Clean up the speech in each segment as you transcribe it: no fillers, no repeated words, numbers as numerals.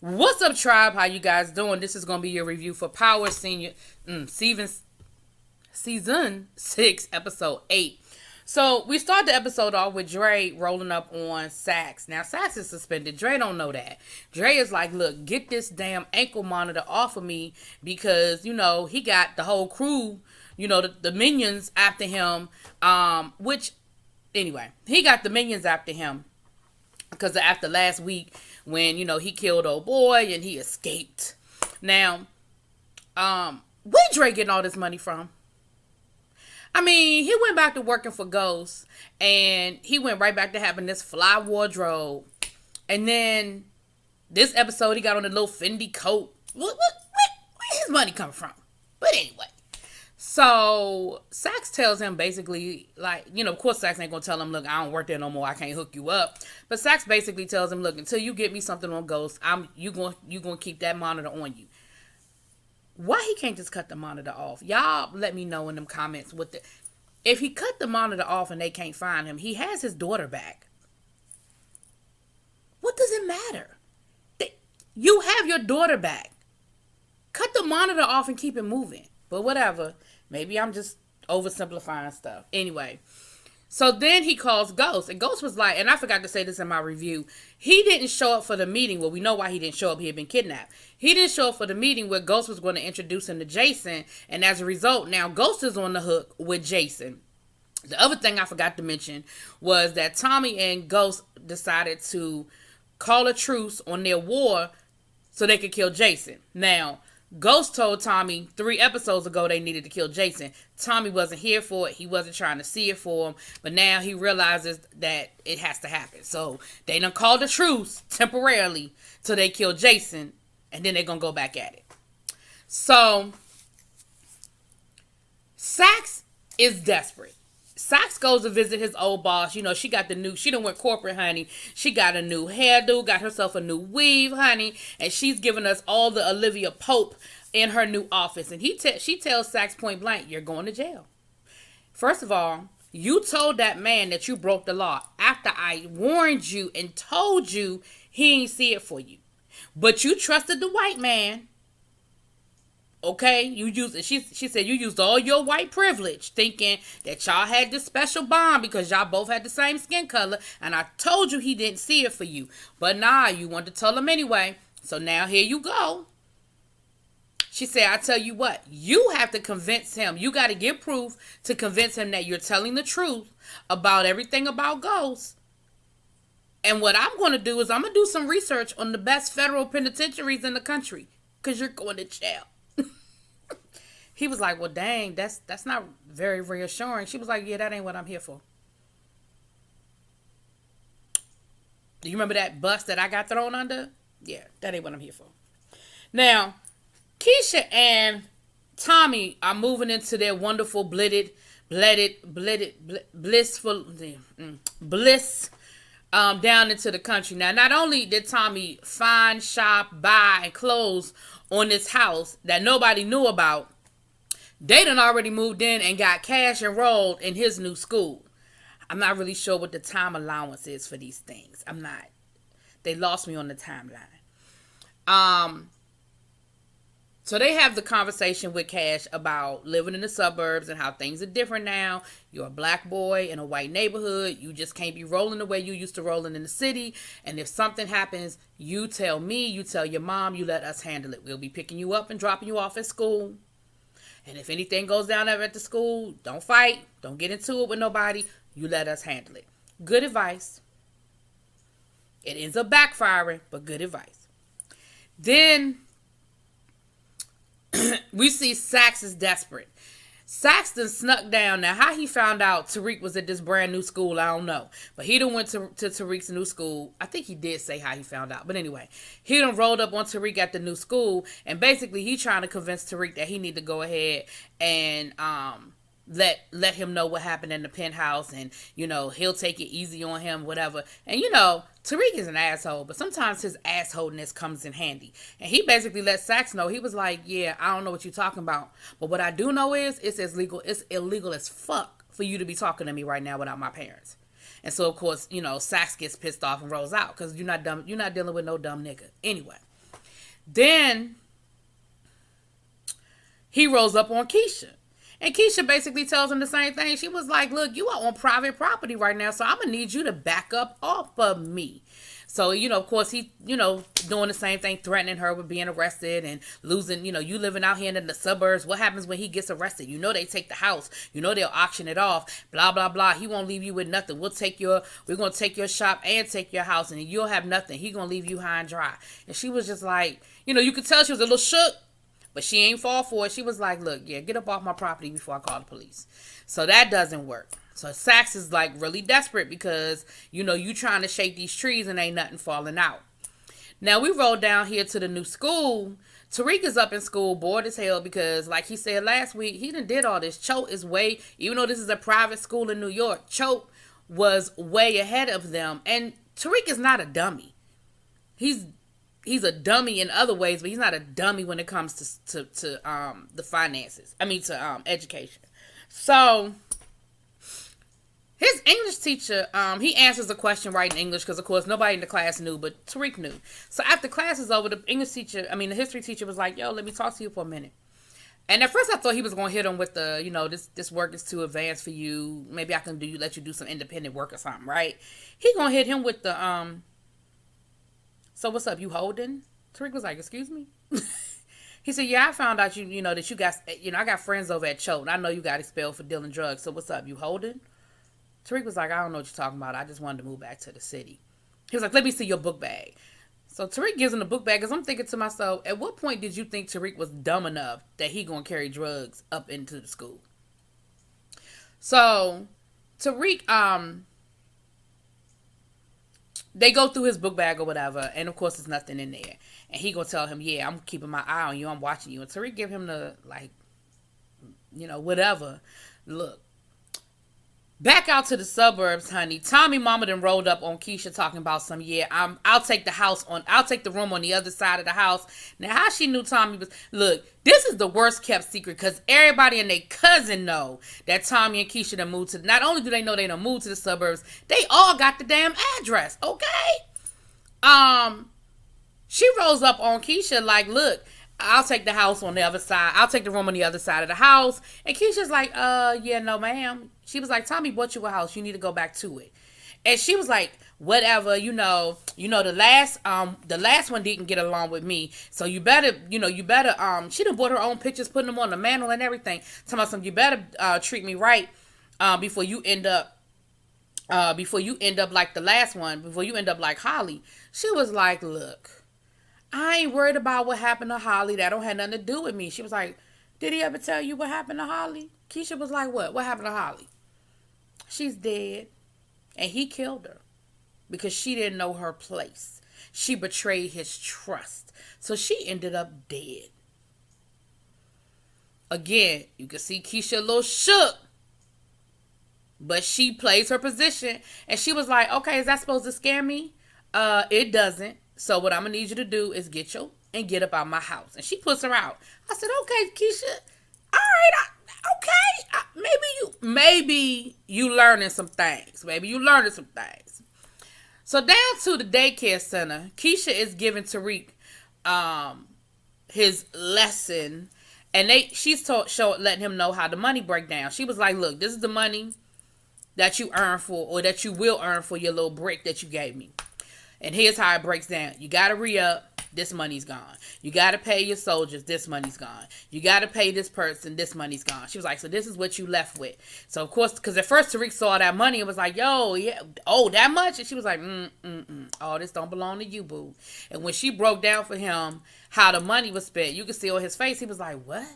What's up, tribe? How you guys doing? This is gonna be your review for Power season 6, episode 8. So we start the episode off with Dre rolling up on Saks. Now Saks is suspended. Dre don't know that. Dre is like, look, get this damn ankle monitor off of me because he got the whole crew, the minions after him. Which anyway, he got the minions after him because after last week when he killed old boy and he escaped. Now, where Dre getting all this money from? I mean, he went back to working for Ghost, and he went right back to having this fly wardrobe. And then this episode, he got on a little Fendi coat. Where his money coming from? But anyway, so Saks tells him basically, like, of course Saks ain't gonna tell him, look, I don't work there no more, I can't hook you up. But Saks basically tells him, look, until you get me something on Ghost, you gonna keep that monitor on you. Why he can't just cut the monitor off? Y'all let me know in them comments if he cut the monitor off and they can't find him, he has his daughter back. What does it matter? You have your daughter back. Cut the monitor off and keep it moving. But whatever. Maybe I'm just oversimplifying stuff. Anyway. So then he calls Ghost. And Ghost was like, and I forgot to say this in my review, he didn't show up for the meeting. Well, we know why he didn't show up. He had been kidnapped. He didn't show up for the meeting where Ghost was going to introduce him to Jason. And as a result, now Ghost is on the hook with Jason. The other thing I forgot to mention was that Tommy and Ghost decided to call a truce on their war so they could kill Jason. Now, Ghost told Tommy 3 episodes ago they needed to kill Jason. Tommy wasn't here for it. He wasn't trying to see it for him. But now he realizes that it has to happen. So they done called a truce temporarily till they kill Jason. And then they're going to go back at it. So Saks is desperate. Saks goes to visit his old boss. She got she done went corporate, honey. She got a new hairdo, got herself a new weave, honey. And she's giving us all the Olivia Pope in her new office. And she tells Saks point blank, you're going to jail. First of all, you told that man that you broke the law after I warned you and told you he ain't see it for you. But you trusted the white man. Okay, she said you used all your white privilege thinking that y'all had this special bond because y'all both had the same skin color, and I told you he didn't see it for you. But nah, you wanted to tell him anyway. So now here you go. She said, I tell you what, you have to convince him. You got to give proof to convince him that you're telling the truth about everything about Ghost. And what I'm going to do is I'm going to do some research on the best federal penitentiaries in the country because you're going to jail. He was like, well, dang, that's not very reassuring. She was like, yeah, that ain't what I'm here for. Do you remember that bus that I got thrown under? Yeah, that ain't what I'm here for. Now, Keisha and Tommy are moving into their wonderful bliss down into the country. Now, not only did Tommy find, shop, buy, and close on this house that nobody knew about, they done already moved in and got cash enrolled in his new school. I'm not really sure what the time allowance is for these things. I'm not. They lost me on the timeline. So they have the conversation with Cash about living in the suburbs and how things are different now. You're a black boy in a white neighborhood. You just can't be rolling the way you used to rolling in the city. And if something happens, you tell me, you tell your mom, you let us handle it. We'll be picking you up and dropping you off at school. And if anything goes down there at the school, don't fight. Don't get into it with nobody. You let us handle it. Good advice. It ends up backfiring, but good advice. Then we see Saks is desperate. Saks done snuck down. Now, how he found out Tariq was at this brand new school, I don't know. But he done went to Tariq's new school. I think he did say how he found out. But anyway, he done rolled up on Tariq at the new school. And basically, he trying to convince Tariq that he need to go ahead and let him know what happened in the penthouse, and he'll take it easy on him, whatever. And Tariq is an asshole, but sometimes his assholeness comes in handy. And he basically let Saks know. He was like, yeah, I don't know what you're talking about, but what I do know is it's illegal as fuck for you to be talking to me right now without my parents. And so of course Saks gets pissed off and rolls out because you're not dumb. You're not dealing with no dumb nigga. Anyway, Then he rolls up on Keisha. And Keisha basically tells him the same thing. She was like, look, you are on private property right now, so I'm going to need you to back up off of me. So, of course, he, doing the same thing, threatening her with being arrested and losing, you living out here in the suburbs. What happens when he gets arrested? They take the house. They'll auction it off, blah, blah, blah. He won't leave you with nothing. We're going to take your shop and take your house, and you'll have nothing. He going to leave you high and dry. And she was just like, you could tell she was a little shook, but she ain't fall for it. She was like, look, yeah, get up off my property before I call the police. So that doesn't work. So Saks is like really desperate because, you trying to shake these trees and ain't nothing falling out. Now we roll down here to the new school. Tariq is up in school, bored as hell because like he said last week, he did all this. Choate is even though this is a private school in New York, Choate was way ahead of them. And Tariq is not a dummy. He's a dummy in other ways, but he's not a dummy when it comes to the finances. To education. So his English teacher, he answers a question right in English because, of course, nobody in the class knew, but Tariq knew. So after class is over, the the history teacher was like, yo, let me talk to you for a minute. And at first I thought he was going to hit him with the, this work is too advanced for you. Maybe I can let you do some independent work or something, right? He going to hit him with the, so what's up, you holding? Tariq was like, excuse me? He said, yeah, I found out, that you got, I got friends over at Choate. I know you got expelled for dealing drugs. So what's up, you holding? Tariq was like, I don't know what you're talking about. I just wanted to move back to the city. He was like, let me see your book bag. So Tariq gives him the book bag because I'm thinking to myself, at what point did you think Tariq was dumb enough that he going to carry drugs up into the school? So Tariq, they go through his book bag or whatever, and of course there's nothing in there. And he gonna tell him, yeah, I'm keeping my eye on you, I'm watching you. And Tariq give him the, whatever. Look, back out to the suburbs, honey. Tommy mama done rolled up on Keisha talking about I'll take the room on the other side of the house. Now, how she knew Tommy was, look, this is the worst kept secret because everybody and their cousin know that Tommy and Keisha done moved to, not only do they know they done moved to the suburbs, they all got the damn address, okay? She rolls up on Keisha like, look, I'll take the house on the other side. I'll take the room on the other side of the house. And Keisha's like, yeah, no, ma'am. She was like, Tommy bought you a house. You need to go back to it. And she was like, whatever, the last one didn't get along with me. So you better, she done bought her own pictures, putting them on the mantle and everything. Talking about something, you better treat me right before you end up like the last one, before you end up like Holly. She was like, look, I ain't worried about what happened to Holly. That don't have nothing to do with me. She was like, did he ever tell you what happened to Holly? Keisha was like, what? What happened to Holly? She's dead. And he killed her because she didn't know her place. She betrayed his trust. So she ended up dead. Again, you can see Keisha a little shook. But she plays her position. And she was like, okay, is that supposed to scare me? It doesn't. So what I'm going to need you to do is get up out my house. And she puts her out. I said, okay, Keisha. All right. Okay. Maybe you learning some things. So down to the daycare center, Keisha is giving Tariq his lesson. And she's letting him know how the money break down. She was like, look, this is the money that you earn for, or that you will earn for your little break that you gave me. And here's how it breaks down. You got to re-up. This money's gone. You got to pay your soldiers. This money's gone. You got to pay this person. This money's gone. She was like, so this is what you left with. So, of course, because at first Tariq saw that money and was like, yo, yeah, oh, that much? And she was like, oh, this don't belong to you, boo. And when she broke down for him how the money was spent, you could see on his face, he was like, what?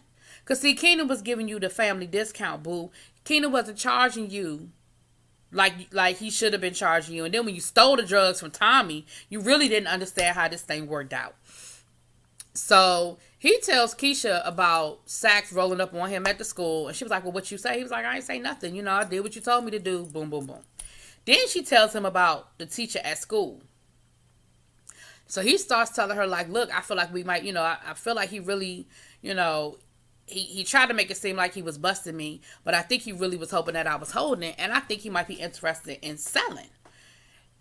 Because, see, Keena was giving you the family discount, boo. Keena wasn't charging you like he should have been charging you. And then when you stole the drugs from Tommy, you really didn't understand how this thing worked out. So he tells Keisha about Saks rolling up on him at the school. And she was like, well, what you say? He was like, I ain't say nothing. I did what you told me to do. Boom, boom, boom. Then she tells him about the teacher at school. So he starts telling her, like, look, I feel like we might, I feel like he really, He tried to make it seem like he was busting me, but I think he really was hoping that I was holding it, and I think he might be interested in selling.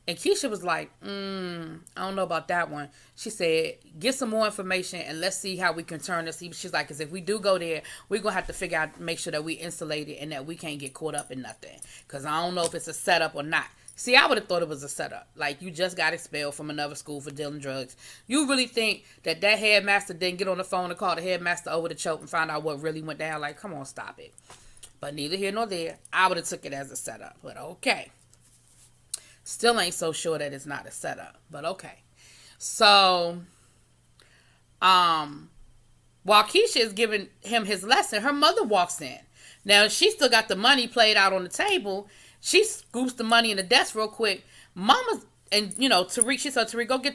And Keisha was like, I don't know about that one. She said, get some more information and let's see how we can turn this. She's like, because if we do go there, we're going to have to figure out, make sure that we insulate it and that we can't get caught up in nothing. Because I don't know if it's a setup or not. See, I would have thought it was a setup. Like, you just got expelled from another school for dealing drugs. You really think that headmaster didn't get on the phone and call the headmaster over the choke and find out what really went down? Like, come on, stop it. But neither here nor there. I would have took it as a setup. But okay. Still ain't so sure that it's not a setup. But okay. So, while Keisha is giving him his lesson, her mother walks in. Now, she still got the money played out on the table. She scoops the money in the desk real quick. Mama, and Tariq, she said, Tariq, go get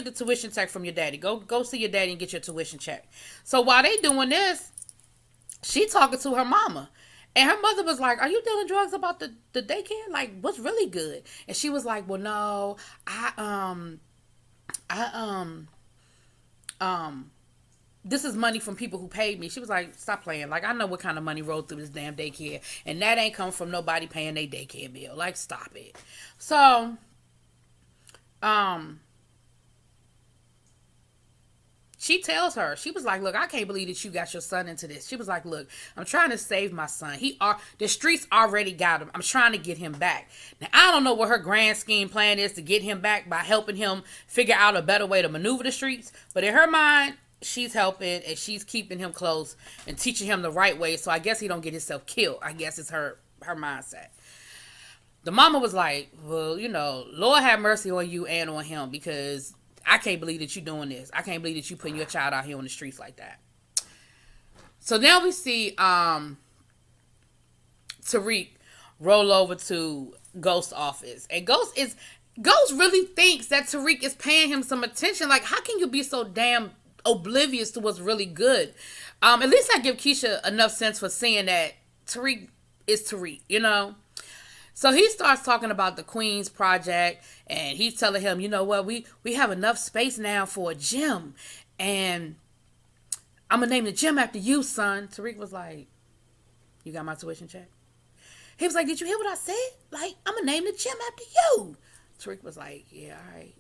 the tuition check from your daddy. Go see your daddy and get your tuition check. So while they doing this, she talking to her mama. And her mother was like, are you dealing drugs about the daycare? Like, what's really good? And she was like, well, no, this is money from people who paid me. She was like, stop playing. Like, I know what kind of money rolled through this damn daycare. And that ain't come from nobody paying their daycare bill. Like, stop it. So, she tells her, she was like, look, I can't believe that you got your son into this. She was like, look, I'm trying to save my son. The streets already got him. I'm trying to get him back. Now, I don't know what her grand scheme plan is to get him back by helping him figure out a better way to maneuver the streets. But in her mind, she's helping and she's keeping him close and teaching him the right way. So I guess he don't get himself killed. I guess it's her mindset. The mama was like, well, Lord have mercy on you and on him, because I can't believe that you're doing this. I can't believe that you putting your child out here on the streets like that. So now we see Tariq roll over to Ghost's office. And Ghost really thinks that Tariq is paying him some attention. Like, how can you be so damn oblivious to what's really good? At least I give Keisha enough sense for seeing that Tariq is Tariq, So he starts talking about the Queen's Project, and he's telling him, you know what, we have enough space now for a gym, and I'm going to name the gym after you, son. Tariq was like, you got my tuition check? He was like, did you hear what I said? Like, I'm going to name the gym after you. Tariq was like, yeah, all right.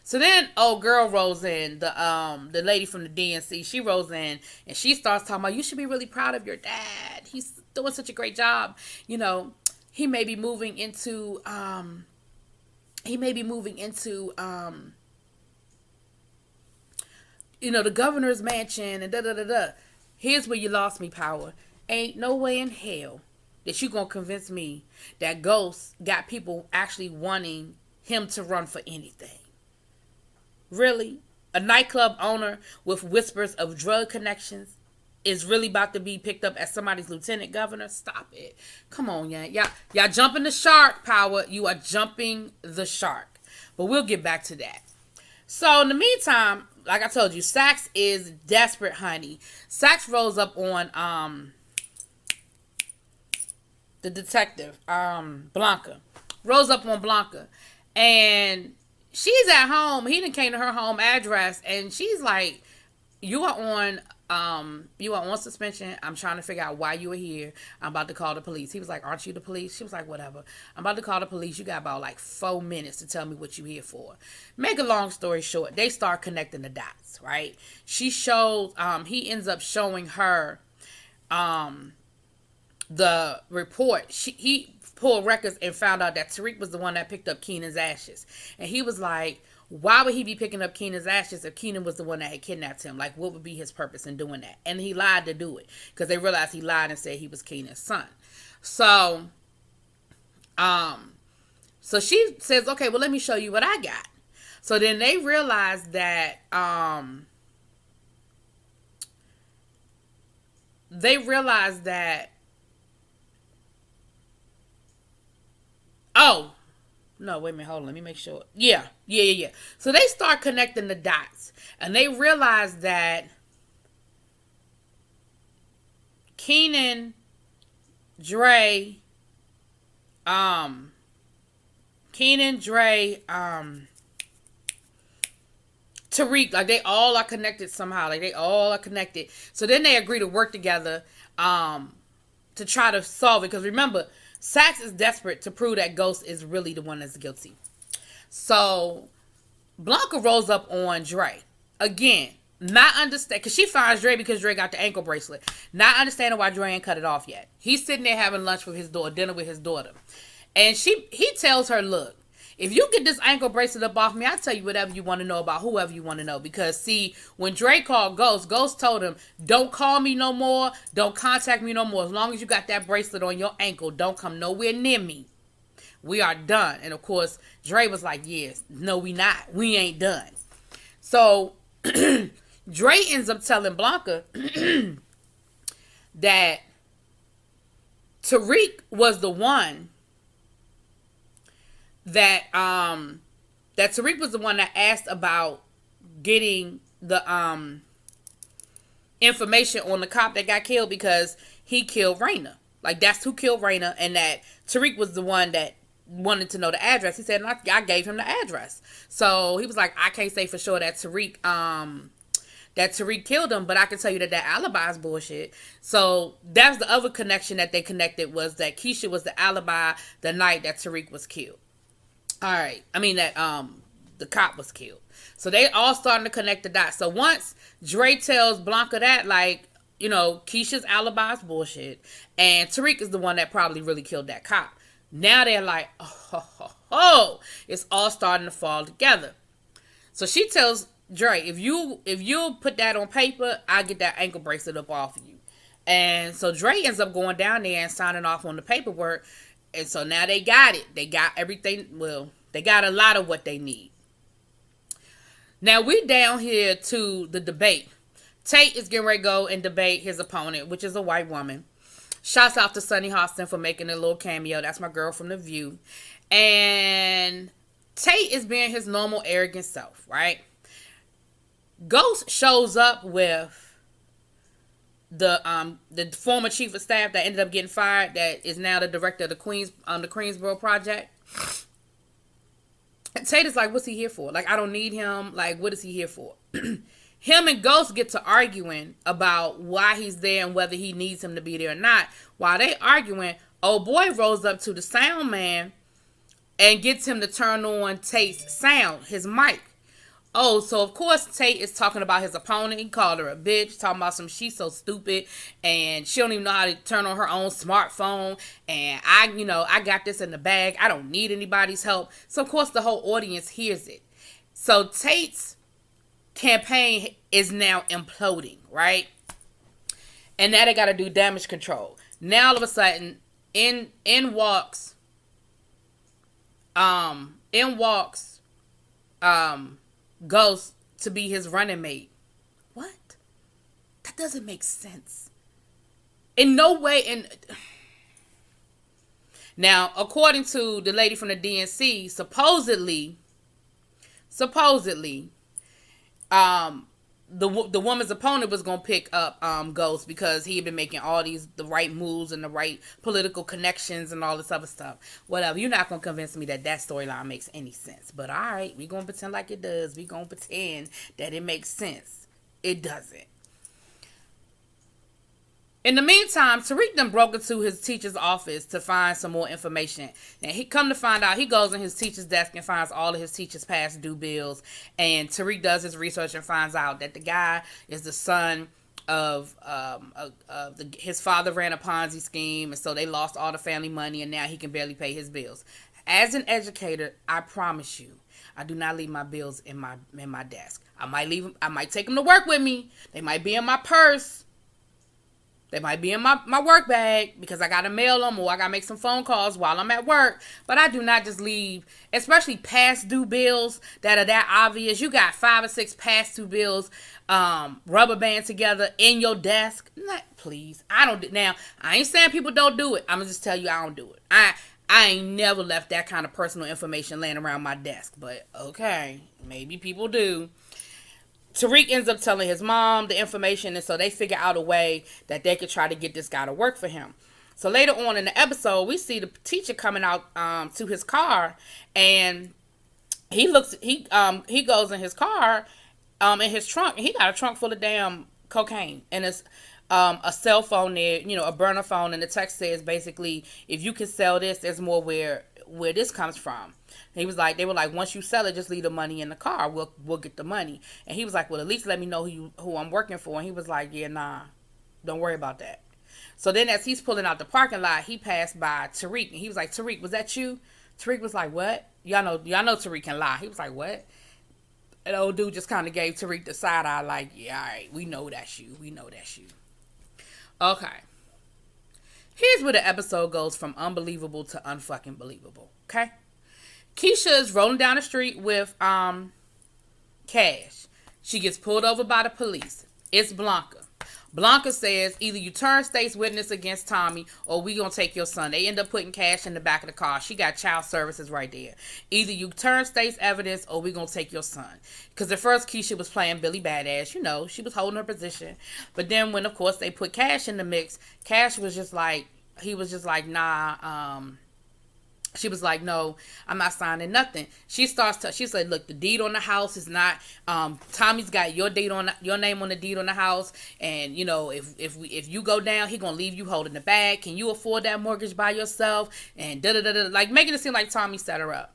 So then old girl rolls in, the lady from the DNC. She rolls in and she starts talking about, you should be really proud of your dad. He's doing such a great job. He may be moving into the governor's mansion and da-da-da-da. Here's where you lost me, Power. Ain't no way in hell that you gonna convince me that Ghost got people actually wanting him to run for anything. Really? A nightclub owner with whispers of drug connections is really about to be picked up as somebody's lieutenant governor? Stop it. Come on, y'all jumping the shark, Power. You are jumping the shark. But we'll get back to that. So in the meantime, like I told you, Saks is desperate, honey. Saks rolls up on the detective, Blanca. Rolls up on Blanca. And she's at home. He done came to her home address, and she's like, you are on suspension. I'm trying to figure out why you are here. I'm about to call the police. He was like, aren't you the police? She was like, whatever. I'm about to call the police. You got about 4 minutes to tell me what you here for. Make a long story short, they start connecting the dots, right? He ends up showing her the report. He pulled records and found out that Tariq was the one that picked up Keenan's ashes. And he was like, why would he be picking up Keenan's ashes if Keenan was the one that had kidnapped him? Like, what would be his purpose in doing that? And he lied to do it, because they realized he lied and said he was Keenan's son. So she says, okay, well, let me show you what I got. So then they realize that, oh, no, wait a minute, hold on, let me make sure. Yeah. So they start connecting the dots, and they realize that Keenan, Dre, Tariq, like they all are connected somehow. Like they all are connected. So then they agree to work together to try to solve it. Because remember, Saks is desperate to prove that Ghost is really the one that's guilty. So Blanca rolls up on Dre. Again, not understand, because she finds Dre because Dre got the ankle bracelet. Not understanding why Dre ain't cut it off yet. He's sitting there having lunch with his daughter, dinner with his daughter. And he tells her, look, if you get this ankle bracelet up off me, I'll tell you whatever you want to know about whoever you want to know. Because, see, when Dre called Ghost told him, don't call me no more. Don't contact me no more. As long as you got that bracelet on your ankle, don't come nowhere near me. We are done. And, of course, Dre was like, yes, no, we not. We ain't done. So Dre ends up telling Blanca that Tariq was the one that Tariq was the one that asked about getting the information on the cop that got killed because he killed Raina. Like, that's who killed Raina, and that Tariq was the one that wanted to know the address. He said, I gave him the address. So he was like, I can't say for sure that Tariq killed him, but I can tell you that alibi is bullshit. So that's the other connection that they connected, was that Keisha was the alibi the night that Tariq was killed. All right. I mean that the cop was killed. So they all starting to connect the dots. So once Dre tells Blanca that, like, you know, Keisha's alibi is bullshit, and Tariq is the one that probably really killed that cop. Now they're like, oh, it's all starting to fall together. So she tells Dre, if you put that on paper, I get that ankle bracelet up off of you. And so Dre ends up going down there and signing off on the paperwork. And so now they got it. They got everything. Well, they got a lot of what they need. Now we down here to the debate. Tate is getting ready to go and debate his opponent, which is a white woman. Shouts out to Sunny Hostin for making a little cameo. That's my girl from The View. And Tate is being his normal arrogant self, right? Ghost shows up with the former chief of staff that ended up getting fired, that is now the director of the Queensboro project. And Tate is like, what's he here for? Like, I don't need him. Like, what is he here for? Him and Ghost get to arguing about why he's there and whether he needs him to be there or not. While they arguing, old boy rolls up to the sound man and gets him to turn on Tate's sound, his mic. Oh, so of course Tate is talking about his opponent. He called her a bitch, talking about she's so stupid and she don't even know how to turn on her own smartphone. And I got this in the bag. I don't need anybody's help. So of course the whole audience hears it. So Tate's campaign is now imploding, right? And now they got to do damage control. Now all of a sudden, in walks Ghost to be his running mate. What? That doesn't make sense. In no way. Now, according to the lady from the DNC, supposedly, the woman's opponent was gonna pick up Ghost because he had been making all the right moves and the right political connections and all this other stuff. Whatever. You're not gonna convince me that storyline makes any sense. But all right, we're gonna pretend like it does. We're gonna pretend that it makes sense. It doesn't. In the meantime, Tariq then broke into his teacher's office to find some more information. Now, he come to find out, he goes in his teacher's desk and finds all of his teacher's past due bills. And Tariq does his research and finds out that the guy is the son of his father ran a Ponzi scheme, and so they lost all the family money, and now he can barely pay his bills. As an educator, I promise you, I do not leave my bills in my desk. I might take them to work with me. They might be in my purse. They might be in my work bag because I got to mail them or I got to make some phone calls while I'm at work. But I do not just leave, especially past due bills that are that obvious. You got 5 or 6 past due bills rubber band together in your desk. Please. Now, I ain't saying people don't do it. I'm going to just tell you I don't do it. I ain't never left that kind of personal information laying around my desk. But okay, maybe people do. Tariq ends up telling his mom the information, and so they figure out a way that they could try to get this guy to work for him. So later on in the episode, we see the teacher coming out to his car, and he goes in his car, in his trunk, and he got a trunk full of damn cocaine, and it's a cell phone there, a burner phone, and the text says basically, if you can sell this, there's more where this comes from. He was like, they were like, once you sell it, just leave the money in the car. We'll get the money. And he was like, well, at least let me know who I'm working for. And he was like, yeah, nah, don't worry about that. So then as he's pulling out the parking lot, he passed by Tariq, and he was like, Tariq, was that you? Tariq was like, what? Y'all know Tariq can lie. He was like, what? And the old dude just kind of gave Tariq the side eye, like, yeah, all right, we know that's you. We know that's you. Okay. Here's where the episode goes from unbelievable to unfucking believable. Okay? Keisha is rolling down the street with Cash. She gets pulled over by the police. It's Blanca. Blanca says, either you turn state's witness against Tommy or we gonna take your son. They end up putting Cash in the back of the car. She got child services right there. Either you turn state's evidence or we gonna take your son. Because at first Keisha was playing Billy Badass. She was holding her position. But then when, of course, they put Cash in the mix, Cash was just like, nah, she was like, no, I'm not signing nothing. She said, look, the deed on the house is not, Tommy's got your name on the deed on the house. And, if you go down, he going to leave you holding the bag. Can you afford that mortgage by yourself? And like making it seem like Tommy set her up.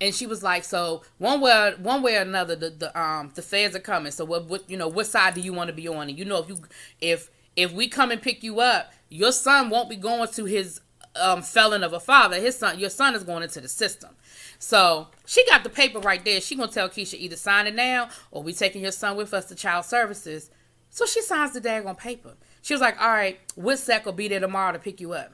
And she was like, so one way or another, the feds are coming. So what side do you want to be on? And if we come and pick you up, your son won't be going to his felon of a father. Your son is going into the system. So she got the paper right there. She gonna tell Keisha, either sign it now or we taking your son with us to child services. So she signs the daggone paper. She was like, all right, Witsec will be there tomorrow to pick you up.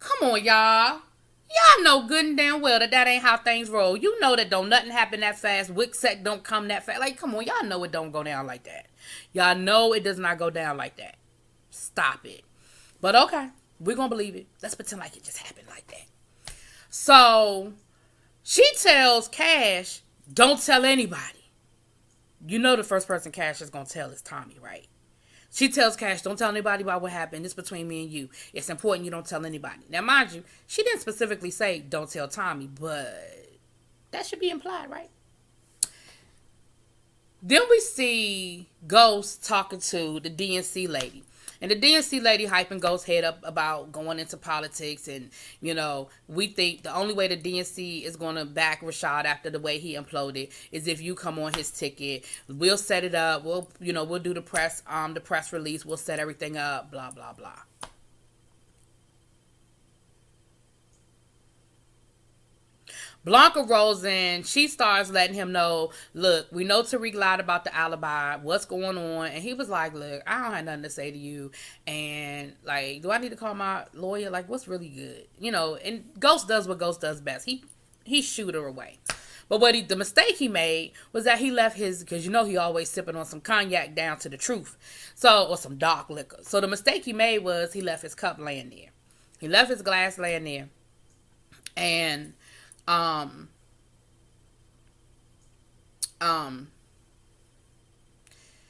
Come on, y'all. Y'all know good and damn well that ain't how things roll. You know that don't nothing happen that fast. Witsec don't come that fast. Like, come on, y'all know it don't go down like that. Y'all know it does not go down like that. Stop it. But okay. We're going to believe it. Let's pretend like it just happened like that. So, she tells Cash, don't tell anybody. You know the first person Cash is going to tell is Tommy, right? She tells Cash, don't tell anybody about what happened. It's between me and you. It's important you don't tell anybody. Now, mind you, she didn't specifically say, don't tell Tommy, but that should be implied, right? Then we see Ghost talking to the DNC lady. And the DNC lady hyping Ghost head up about going into politics. And, we think the only way the DNC is going to back Rashad after the way he imploded is if you come on his ticket. We'll set it up. We'll do the press release. We'll set everything up, blah, blah, blah. Blanca rolls in. She starts letting him know, look, we know Tariq lied about the alibi. What's going on? And he was like, look, I don't have nothing to say to you. And, like, do I need to call my lawyer? Like, what's really good? And Ghost does what Ghost does best. He shoot her away. But the mistake he made was that he left because he always sipping on some cognac down to the truth. Or some dark liquor. So the mistake he made was he left his cup laying there. He left his glass laying there. And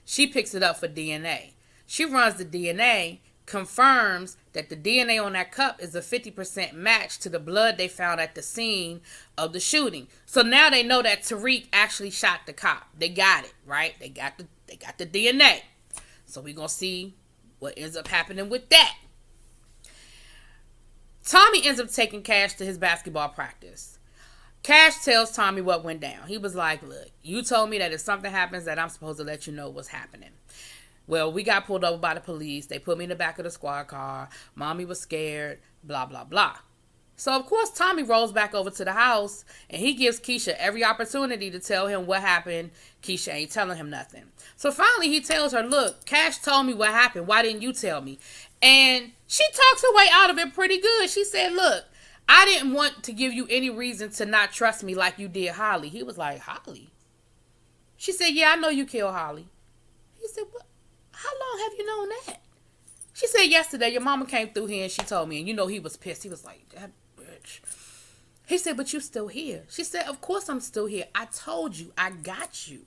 she picks it up for DNA. She runs the DNA, confirms that the DNA on that cup is a 50% match to the blood they found at the scene of the shooting. So now they know that Tariq actually shot the cop. They got it, right? They got the DNA. So we're going to see what ends up happening with that. Tommy ends up taking Cash to his basketball practice. Cash tells Tommy what went down. He was like, look, you told me that if something happens that I'm supposed to let you know what's happening. Well, we got pulled over by the police. They put me in the back of the squad car. Mommy was scared, blah, blah, blah. So, of course, Tommy rolls back over to the house, and he gives Keisha every opportunity to tell him what happened. Keisha ain't telling him nothing. So, finally, he tells her, look, Cash told me what happened. Why didn't you tell me? And she talks her way out of it pretty good. She said, look, I didn't want to give you any reason to not trust me like you did Holly. He was like, Holly? She said, yeah, I know you killed Holly. He said, what? How long have you known that? She said, yesterday, your mama came through here and she told me. And he was pissed. He was like, that bitch. He said, but you still here. She said, of course I'm still here. I told you. I got you.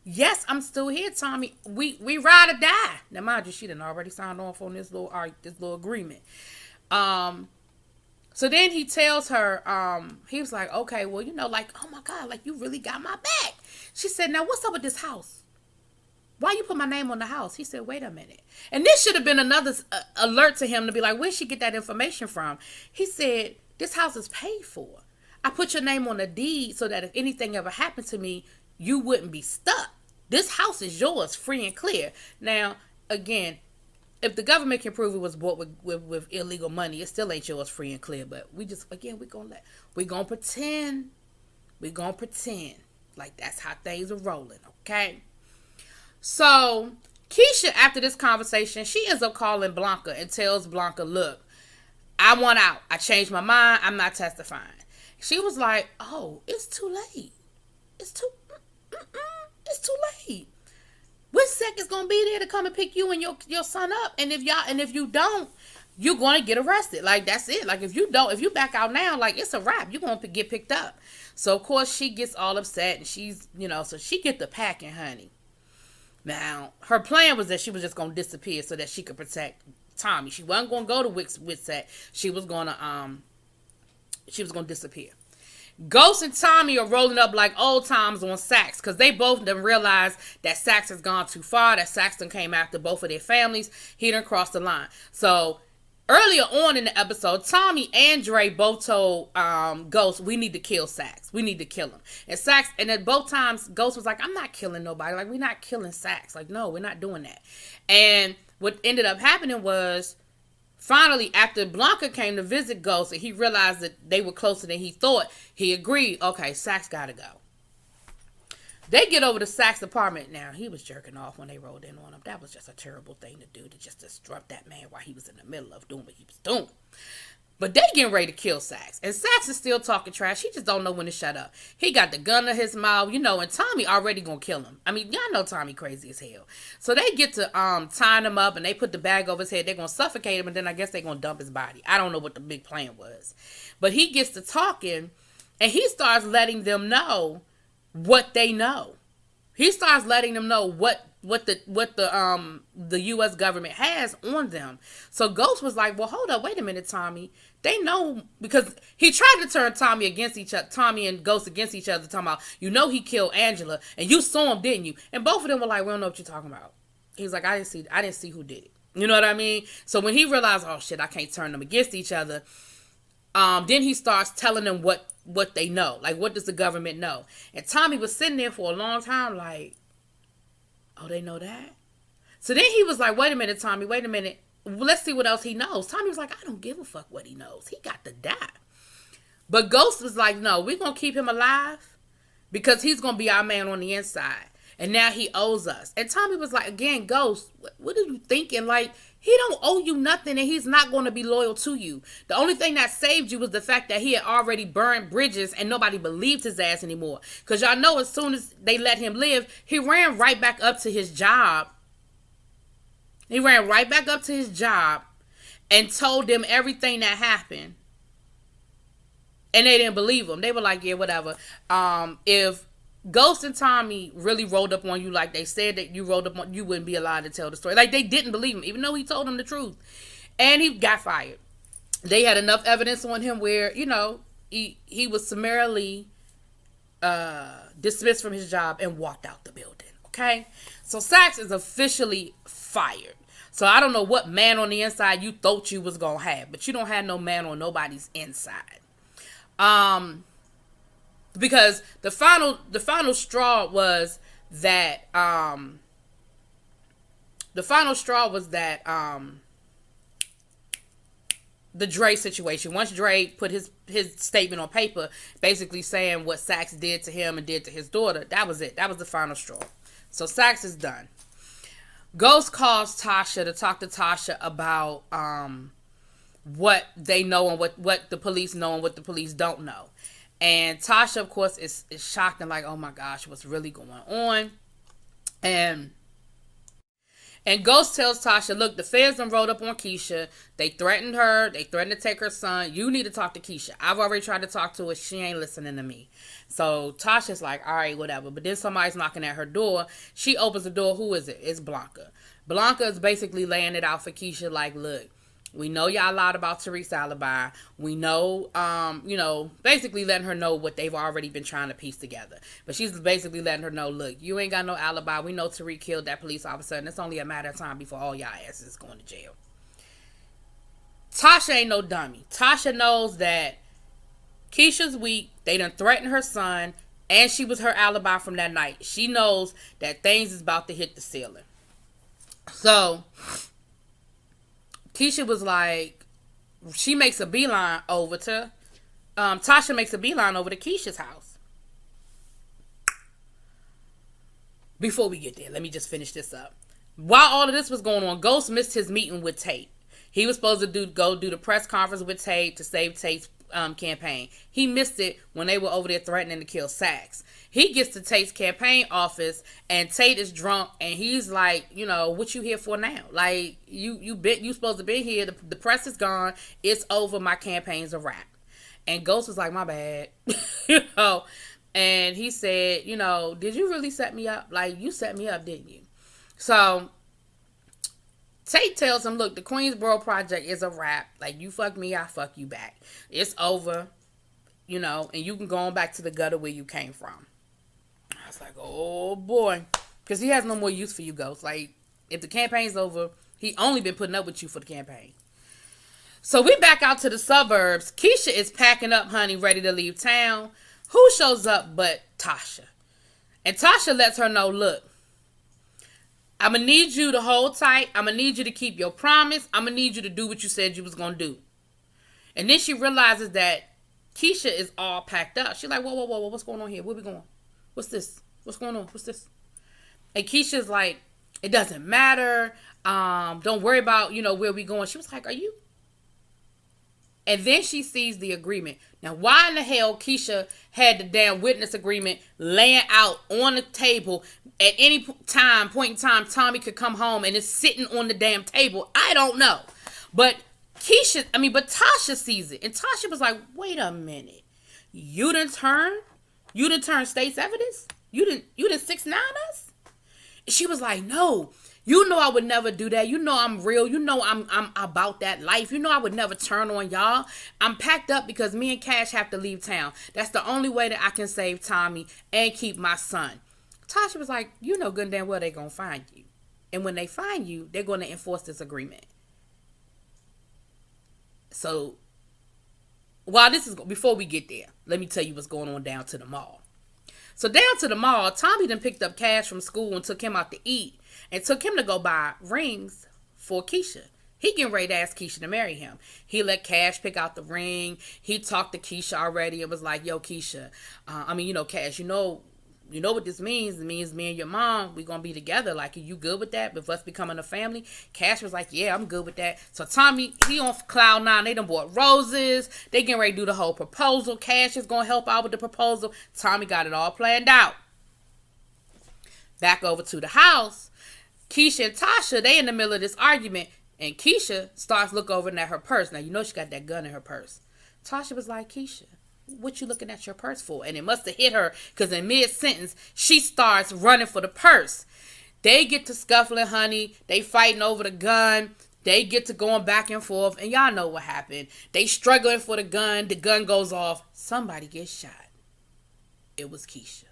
Yes, I'm still here, Tommy. We ride or die. Now, mind you, she done already signed off on this little agreement. So then he tells her, he was like, okay, well, like, oh my God, like you really got my back. She said, now what's up with this house? Why you put my name on the house? He said, wait a minute. And this should have been another alert to him to be like, where'd she get that information from? He said, this house is paid for. I put your name on the deed so that if anything ever happened to me, you wouldn't be stuck. This house is yours, free and clear. Now, again, if the government can prove it was bought with illegal money, it still ain't yours, free and clear. But we just, again, we're gonna pretend like that's how things are rolling, okay? So Keisha, after this conversation, she ends up calling Blanca and tells Blanca, look, I want out. I changed my mind. I'm not testifying. She was like, oh, it's too late. It's too late. Which sec is gonna be there to come and pick you and your son up? And if you don't, you're gonna get arrested. Like, that's it. Like, if you back out now, like, it's a wrap. You're gonna get picked up. So of course she gets all upset, and she's, so she get the packing, honey. Now, her plan was that she was just gonna disappear so that she could protect Tommy. She wasn't gonna go to Witsec. She was gonna disappear. Ghost and Tommy are rolling up like old times on Saks, because they both done realized that Saks has gone too far, that Saks done came after both of their families. He done crossed the line. So earlier on in the episode, Tommy and Dre both told Ghost, we need to kill Saks. We need to kill him. And at both times, Ghost was like, I'm not killing nobody. Like, we're not killing Saks. Like, no, we're not doing that. And what ended up happening was, finally, after Blanca came to visit Ghost and he realized that they were closer than he thought, he agreed, okay, Saks gotta go. They get over to Saks' apartment. Now, he was jerking off when they rolled in on him. That was just a terrible thing to do, to just disrupt that man while he was in the middle of doing what he was doing. But they getting ready to kill Saks. And Saks is still talking trash. He just don't know when to shut up. He got the gun to his mouth, and Tommy already gonna kill him. I mean, y'all know Tommy crazy as hell. So they get to tying him up, and they put the bag over his head. They're gonna suffocate him, and then I guess they're gonna dump his body. I don't know what the big plan was. But he gets to talking, and he starts letting them know what they know. He starts letting them know what the U.S. government has on them. So Ghost was like, well, hold up, wait a minute, Tommy. They know, because he tried to turn Tommy and Ghost against each other, talking about, he killed Angela, and you saw him, didn't you? And both of them were like, we don't know what you're talking about. He's like, I didn't see who did it. You know what I mean? So when he realized, oh shit, I can't turn them against each other, then he starts telling them what they know. Like, what does the government know? And Tommy was sitting there for a long time like, oh, they know that? So then he was like, wait a minute, Tommy, wait a minute. Let's see what else he knows. Tommy was like, I don't give a fuck what he knows. He got to die. But Ghost was like, no, we're going to keep him alive because he's going to be our man on the inside. And now he owes us. And Tommy was like, again, Ghost, what are you thinking? Like, he don't owe you nothing, and he's not going to be loyal to you. The only thing that saved you was the fact that he had already burned bridges and nobody believed his ass anymore. Because y'all know, as soon as they let him live, he ran right back up to his job. He ran right back up to his job and told them everything that happened. And they didn't believe him. They were like, yeah, whatever. If Ghost and Tommy really rolled up on you like they said that you rolled up on, you wouldn't be allowed to tell the story. Like, they didn't believe him, even though he told them the truth. And he got fired. They had enough evidence on him where, he was summarily dismissed from his job and walked out the building. Okay? So Saks is officially fired. So I don't know what man on the inside you thought you was going to have, but you don't have no man on nobody's inside. Because the final straw was that the Dre situation. Once Dre put his statement on paper, basically saying what Saks did to him and did to his daughter, that was it. That was the final straw. So Saks is done. Ghost calls Tasha to talk to Tasha about what they know and what the police know and what the police don't know. And Tasha, of course, is shocked and like, oh my gosh, what's really going on? And Ghost tells Tasha, look, the feds done rolled up on Keisha. They threatened her. They threatened to take her son. You need to talk to Keisha. I've already tried to talk to her. She ain't listening to me. So Tasha's like, all right, whatever. But then somebody's knocking at her door. She opens the door. Who is it? It's Blanca. Blanca is basically laying it out for Keisha like, look, We know y'all lied about Tariq's alibi. We know, basically letting her know what they've already been trying to piece together. But she's basically letting her know, look, you ain't got no alibi. We know Tariq killed that police officer, and it's only a matter of time before all y'all asses is going to jail. Tasha ain't no dummy. Tasha knows that Keisha's weak. They done threatened her son, and she was her alibi from that night. She knows that things is about to hit the ceiling. So Keisha was like, she makes a beeline over to, Tasha makes a beeline over to Keisha's house. Before we get there, let me just finish this up. While all of this was going on, Ghost missed his meeting with Tate. He was supposed to go do the press conference with Tate to save Tate's campaign. He missed it when they were over there threatening to kill Saks. He gets to Tate's campaign office, and Tate is drunk, and he's like, what you here for now? Like, you supposed to be here. The press is gone. It's over. My campaign's a wrap. And Ghost was like, my bad. And he said, did you really set me up? Like, you set me up, didn't you? So Tate tells him, look, the Queensboro project is a wrap. Like, you fuck me, I fuck you back. It's over, and you can go on back to the gutter where you came from. I was like, oh, boy. Because he has no more use for you, Ghost. Like, if the campaign's over, he only been putting up with you for the campaign. So we back out to the suburbs. Keisha is packing up, honey, ready to leave town. Who shows up but Tasha? And Tasha lets her know, look, I'm going to need you to hold tight. I'm going to need you to keep your promise. I'm going to need you to do what you said you was going to do. And then she realizes that Keisha is all packed up. She's like, whoa, what's going on here? Where we going? What's this? What's going on? What's this? And Keisha's like, it doesn't matter. Don't worry about, where we going. She was like, are you? And then she sees the agreement. Now, why in the hell Keisha had the damn witness agreement laying out on the table at any point in time Tommy could come home and it's sitting on the damn table? I don't know. But Tasha sees it. And Tasha was like, wait a minute. You didn't turn state's evidence? You didn't 6ix9ine us? She was like, no. You know I would never do that. You know I'm real. You know I'm about that life. You know I would never turn on y'all. I'm packed up because me and Cash have to leave town. That's the only way that I can save Tommy and keep my son. Tasha was like, you know good and damn well they're going to find you. And when they find you, they're going to enforce this agreement. So, before we get there, let me tell you what's going on down to the mall. So down to the mall, Tommy then picked up Cash from school and took him out to eat. And took him to go buy rings for Keisha. He getting ready to ask Keisha to marry him. He let Cash pick out the ring. He talked to Keisha already and was like, yo, Keisha, Cash, you know what this means? It means me and your mom, we going to be together. Like, are you good with that? With us becoming a family? Cash was like, yeah, I'm good with that. So Tommy, he on cloud nine. They done bought roses. They getting ready to do the whole proposal. Cash is going to help out with the proposal. Tommy got it all planned out. Back over to the house. Keisha and Tasha, they in the middle of this argument, and Keisha starts looking over at her purse. Now, she got that gun in her purse. Tasha was like, Keisha, what you looking at your purse for? And it must have hit her, because in mid-sentence, she starts running for the purse. They get to scuffling, honey. They fighting over the gun. They get to going back and forth, and y'all know what happened. They struggling for the gun. The gun goes off. Somebody gets shot. It was Keisha.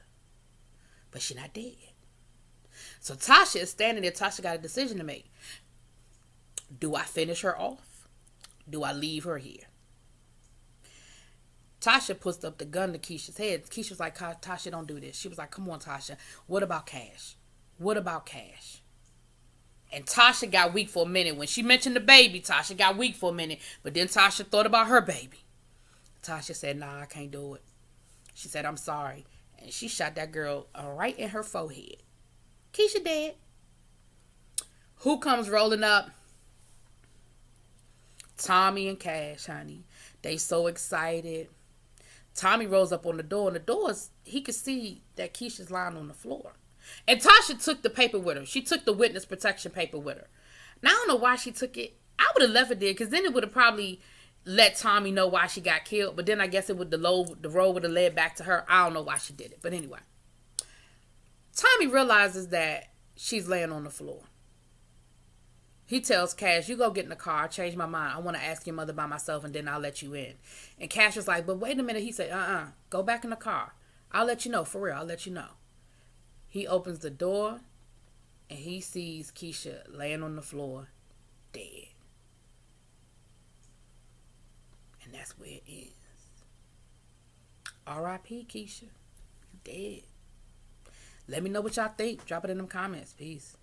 But she not dead. So Tasha is standing there. Tasha got a decision to make. Do I finish her off? Do I leave her here? Tasha puts up the gun to Keisha's head. Keisha was like, Tasha, don't do this. She was like, come on, Tasha. What about Cash? What about Cash? And Tasha got weak for a minute. When she mentioned the baby, Tasha got weak for a minute. But then Tasha thought about her baby. Tasha said, nah, I can't do it. She said, I'm sorry. And she shot that girl right in her forehead. Keisha dead. Who comes rolling up? Tommy and Cash, honey. They so excited. Tommy rolls up on the door, and the doors, he could see that Keisha's lying on the floor. And Tasha took the paper with her. She took the witness protection paper with her. Now, I don't know why she took it. I would have left it there, because then it would have probably let Tommy know why she got killed. But then I guess the road would have led back to her. I don't know why she did it. But anyway. Tommy realizes that she's laying on the floor. He tells Cash, you go get in the car. I changed my mind. I want to ask your mother by myself and then I'll let you in. And Cash was like, but wait a minute. He said, go back in the car. I'll let you know. For real, I'll let you know. He opens the door and he sees Keisha laying on the floor, dead. And that's where it ends. R.I.P. Keisha. You dead. Let me know what y'all think. Drop it in them comments. Peace.